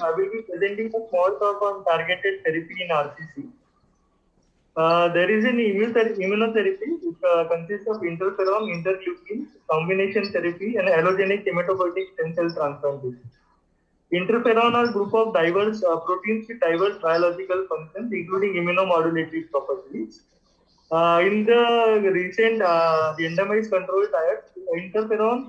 I will be presenting a small talk on targeted therapy in RCC. There is an immunotherapy which consists of interferon, interleukin, combination therapy, and allogenic hematopoietic stem cell transplantation. Interferon are a group of diverse proteins with diverse biological functions, including immunomodulatory properties. In the recent randomized control trial, interferon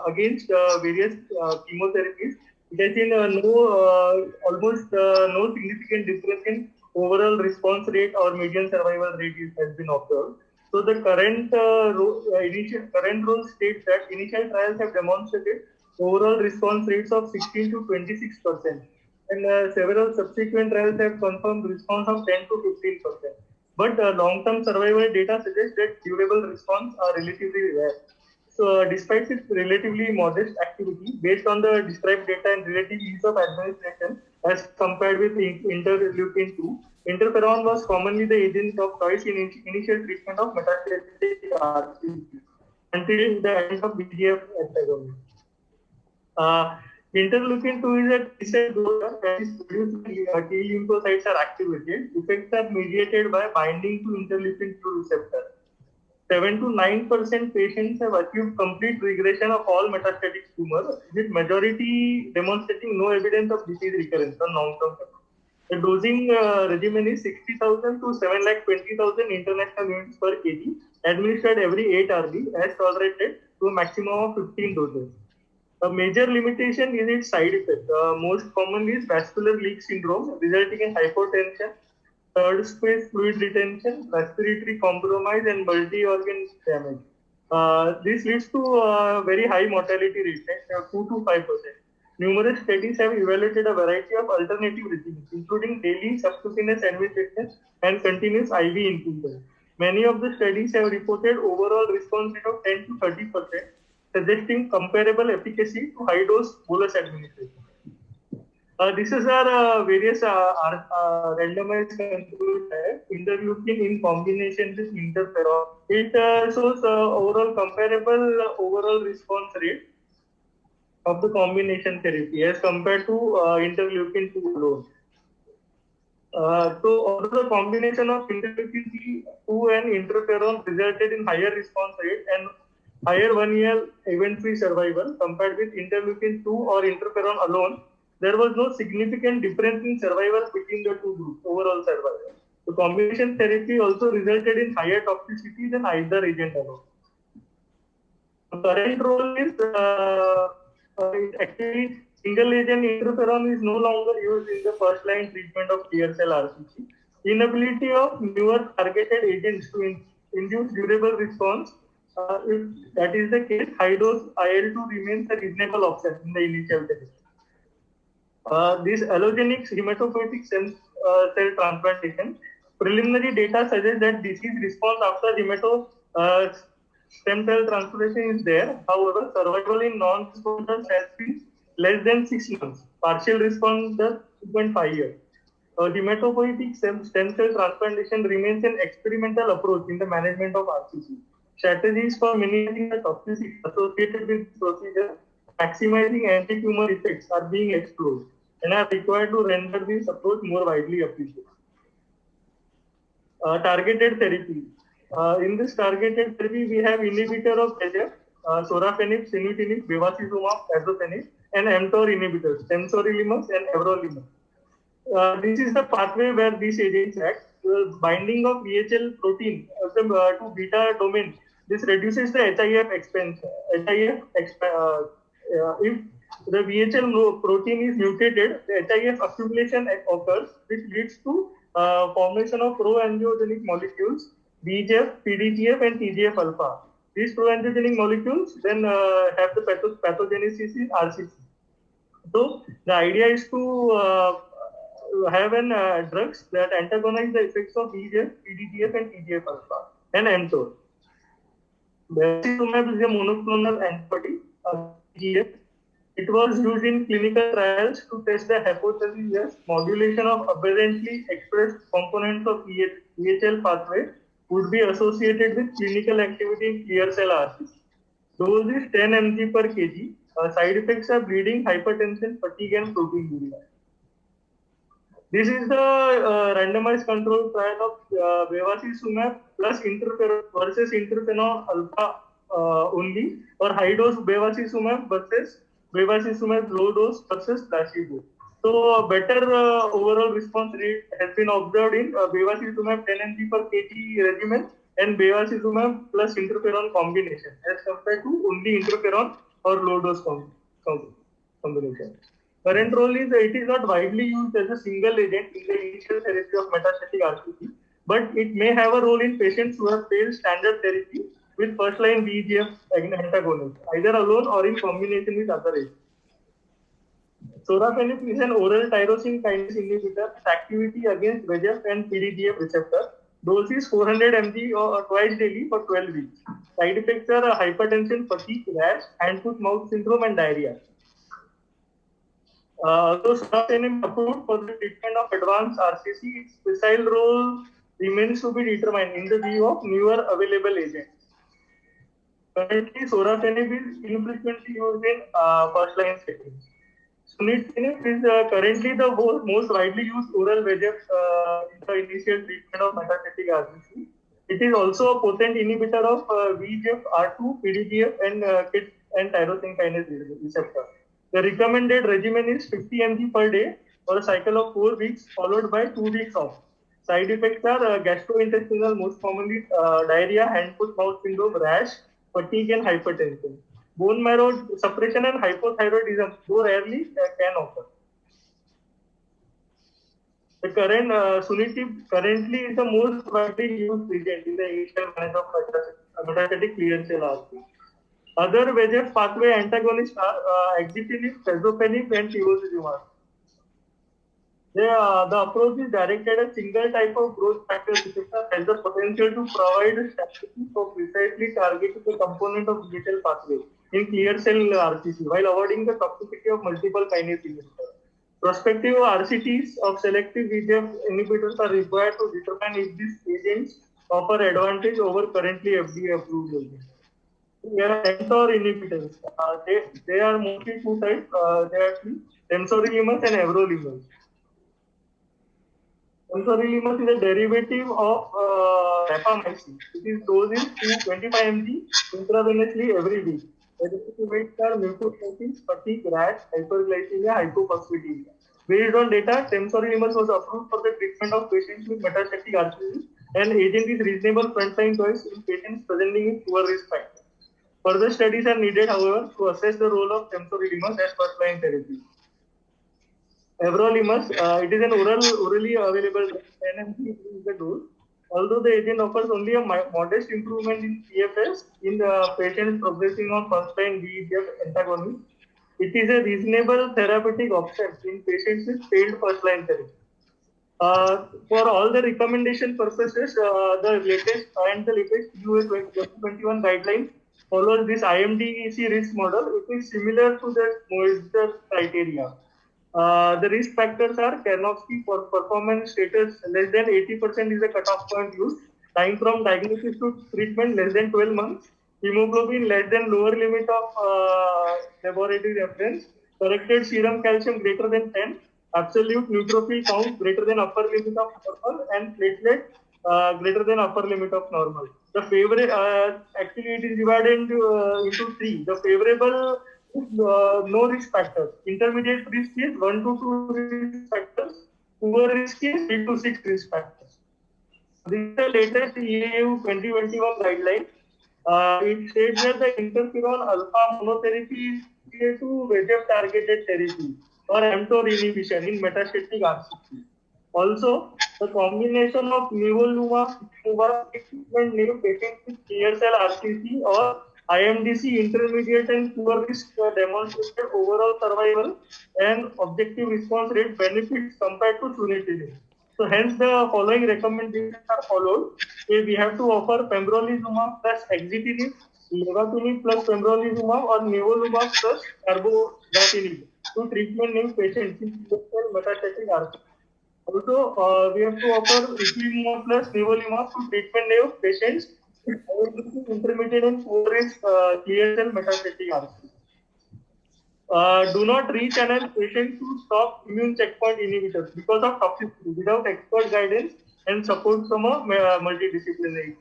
against various chemotherapies, it has seen almost no significant difference in overall response rate or median survival rate has been observed. So the current rule states that initial trials have demonstrated overall response rates of 16 to 26%, and several subsequent trials have confirmed response of 10 to 15%. But long-term survival data suggests that durable response are relatively rare. So, despite its relatively modest activity, based on the described data and relative ease of administration as compared with interleukin 2, interferon was commonly the agent of choice in initial treatment of metastatic RCC until the end of VEGF antagonism. Interleukin 2 is a T cell blocker that is produced when T lymphocytes are activated. Effects are mediated by binding to interleukin 2 receptor. 7 to 9% patients have achieved complete regression of all metastatic tumors, with majority demonstrating no evidence of disease recurrence on long-term. The dosing regimen is 60,000 to 720,000 international units per kg, administered every 8 RB, as tolerated to a maximum of 15 doses. A major limitation is its side effect. Most commonly is vascular leak syndrome, resulting in hypotension, third space fluid retention, respiratory compromise, and multi-organ damage. This leads to very high mortality rate, 2 to 5%. Numerous studies have evaluated a variety of alternative regimes, including daily subcutaneous administration and continuous IV infusion. Many of the studies have reported overall response rate of 10 to 30%, suggesting comparable efficacy to high-dose bolus administration. This is our various randomized control interleukin in combination with interferon. It shows overall comparable overall response rate of the combination therapy as compared to interleukin 2 alone. So, although the combination of interleukin 2 and interferon resulted in higher response rate and higher 1 year event-free survival compared with interleukin 2 or interferon alone, there was no significant difference in survival between the two groups, overall survival. The combination therapy also resulted in higher toxicity than either agent alone. The current role is actually single agent interferon is no longer used in the first line treatment of clear cell RCC. Inability of newer targeted agents to induce durable response, if that is the case, high dose IL-2 remains a reasonable option in the initial therapy. This allogenic hematopoietic stem cell transplantation, preliminary data suggests that disease response after stem cell transplantation is there. However, survival in non-responders has been less than 6 months. Partial responders 2.5 years. Hematopoietic stem cell transplantation remains an experimental approach in the management of RCC. Strategies for minimizing the toxicity associated with procedure, maximizing anti-tumor effects are being explored and are required to render this approach more widely appreciated. Targeted therapy. In this targeted therapy, we have inhibitor of VEGF, sorafenib, sunitinib, bevacizumab, azotenib, and mTOR inhibitors, temsirolimus and everolimus. This is the pathway where these agents act. The binding of VHL protein to beta domain. This reduces the HIF expansion. If the VHL protein is mutated, the HIF accumulation occurs, which leads to formation of pro-angiogenic molecules, VEGF, PDGF, and TGF alpha. These pro-angiogenic molecules then have the pathogenesis in RCC. So the idea is to have drugs that antagonize the effects of VEGF, PDGF, and TGF alpha and mTOR. Bevacizumab is a monoclonal antibody, VEGF. It was used in clinical trials to test the hypothesis that modulation of aberrantly expressed components of VHL pathway would be associated with clinical activity in clear cell RCC. Dose is 10 mg per kg. Side effects are bleeding, hypertension, fatigue, and proteinuria. This is the randomized control trial of bevacizumab plus interferon versus interferon alpha only, or high dose bevacizumab versus bevacizumab low dose versus placebo. So a better overall response rate has been observed in bevacizumab 10 mg per kg regimen and bevacizumab plus interferon combination as compared to only interferon or low dose combination. Current role is it is not widely used as a single agent in the initial therapy of metastatic RCC, but it may have a role in patients who have failed standard therapy with first-line VEGF antagonist, either alone or in combination with other agents. Sorafenib is an oral tyrosine kinase inhibitor with activity against VEGF and PDGF receptor. Dose is 400 mg or twice daily for 12 weeks. Side effects are hypertension, fatigue, rash, hand, foot, mouth syndrome, and diarrhea. Although sorafenib approved for the treatment of advanced RCC, its precise role remains to be determined in the view of newer available agents. Currently, sorafenib is infrequently used in first-line settings. Sunitinib is currently the most widely used oral VEGF in the initial treatment of metastatic RCC. It is also a potent inhibitor of VEGF, R2, PDGF, and KIT and tyrosine kinase receptor. The recommended regimen is 50 mg per day for a cycle of 4 weeks, followed by 2 weeks off. Side effects are gastrointestinal, most commonly diarrhea, hand, foot, mouth syndrome, rash, fatigue, and hypertension. Bone marrow suppression and hypothyroidism, though rarely, can occur. The current sunitinib currently is the most widely used agent in the initial management of metastatic clear cell RCC. Other VEGF pathway antagonists are axitinib, fezopenib, and trevozumab. The approach is directed at a single type of growth factor receptor has the potential to provide strategy for precisely targeting the component of digital pathway in clear cell RCC while avoiding the toxicity of multiple kinase inhibitors. Prospective RCTs of selective VEGF inhibitors are required to determine if these agents offer advantage over currently FDA approved agents. There are mTOR inhibitors. They are mostly two types. They are temsirolimus and everolimus. Temsirolimus is a derivative of rapamycin. It is dosed in 25 mg intravenously every week. Adverse are mucositis, fatigue, rash, hyperglycemia, hypophosphatemia. Based on data, temsirolimus was approved for the treatment of patients with metastatic RCC, and agent is reasonable frontline choice in patients presenting with poor risk factor. Further studies are needed, however, to assess the role of temsirolimus as first-line therapy. Everolimus, it is an orally available 10 mg is the dose. Although the agent offers only a modest improvement in PFS in the patients progressing on first-line VEGF antagonist, it is a reasonable therapeutic option in patients with failed first-line therapy. For all the recommendation purposes, the latest US 2021 guidelines follows this IMDC risk model. It is similar to the Moisture criteria. The risk factors are Karnofsky for performance status less than 80% is the cutoff point used. Time from diagnosis to treatment less than 12 months. Hemoglobin less than lower limit of laboratory reference. Corrected serum calcium greater than 10. Absolute neutrophil count greater than upper limit of normal, and platelet greater than upper limit of normal. The favorite actually it is divided into three. The favorable no risk factors. Intermediate risk is 1 to 2 risk factors. Poor risk is 3 to 6 risk factors. This is the latest EAU 2021 guideline. It states that the interferon alpha monotherapy is to VEGF targeted therapy or mTOR inhibition in metastatic RCC. Also, the combination of nivolumab treatment in patients with clear cell RCC or IMDC intermediate and poor risk demonstrated overall survival and objective response rate benefits compared to sunitinib. So hence the following recommendations are followed. We have to offer pembrolizumab plus axitinib, lenvatinib plus pembrolizumab, or nivolumab plus carboplatin to treatment in patients with metastatic RCC. Also, we have to offer ipilimumab plus nivolumab to treatment of patients with intermediate and poor risk clear cell metastatic RCC. do not rechannel patients to stop immune checkpoint inhibitors because of toxicity without expert guidance and support from a multidisciplinary.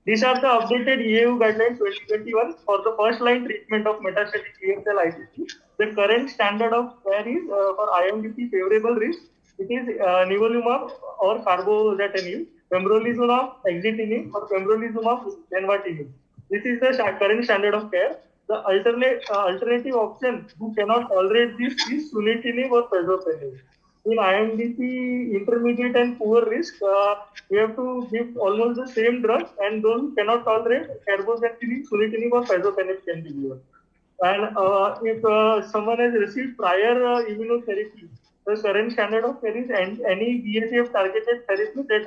These are the updated EAU guidelines 2021 for the first line treatment of metastatic clear cell ICC. The current standard of care is for IMDC favorable risk. It is nivolumab or carboplatin, pembrolizumab, axitinib, or pembrolizumab, lenvatinib. This is the current standard of care. The alternative option who cannot tolerate this is sunitinib or pazopanib. In IMDC intermediate and poor risk, we have to give almost the same drug, and those who cannot tolerate carboplatin, sunitinib, or pazopanib can be given. And if someone has received prior immunotherapy, the current standard of care is any VHF targeted therapy that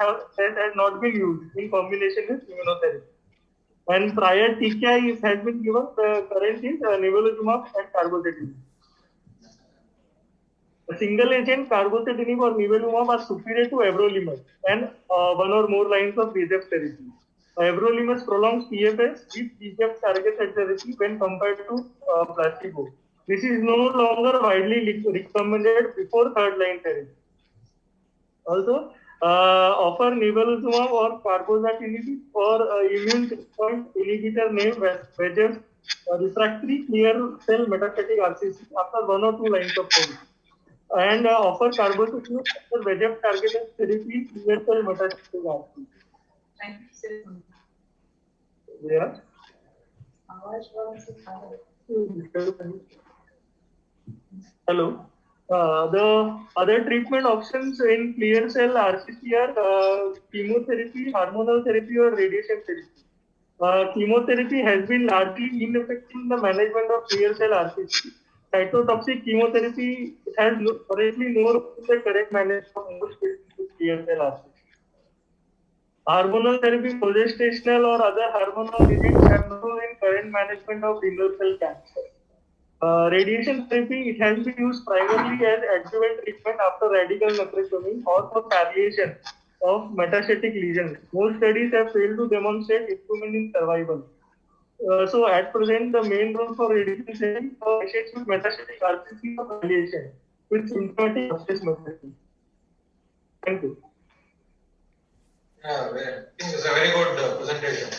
has not been used in combination with immunotherapy. And prior TKI has been given, the current is nivolumab and carboplatin. A single agent carboplatin or nivolumab are superior to everolimus and one or more lines of VEGF therapy. Everolimus prolongs PFS with VEGF targeted therapy when compared to placebo. This is no longer widely recommended before third line therapy. Also, offer nivolumab or carboplatin or immune checkpoint inhibitor named VEGF refractory clear cell metastatic RCC after one or two lines of therapy. And offer carboplatin after VEGF targeted therapy clear cell metastatic RCC. Yeah. Hello. The other treatment options in clear cell RCC are chemotherapy, hormonal therapy, or radiation therapy. Chemotherapy has been largely ineffective in the management of clear cell RCC. Cytotoxic chemotherapy has currently no role in the correct management of most patients with clear cell RCC. Hormonal therapy, progestational or other hormonal agents have no role in current management of renal cell cancer. Radiation therapy, it has been used primarily as adjuvant treatment after radical nephrectomy or for palliation of metastatic lesions. Most studies have failed to demonstrate improvement in survival. So at present, the main role for radiation therapy for patients with metastatic RCC or palliation with symptomatic abscess metastasis. Thank you. Yeah, I think it's a very good presentation.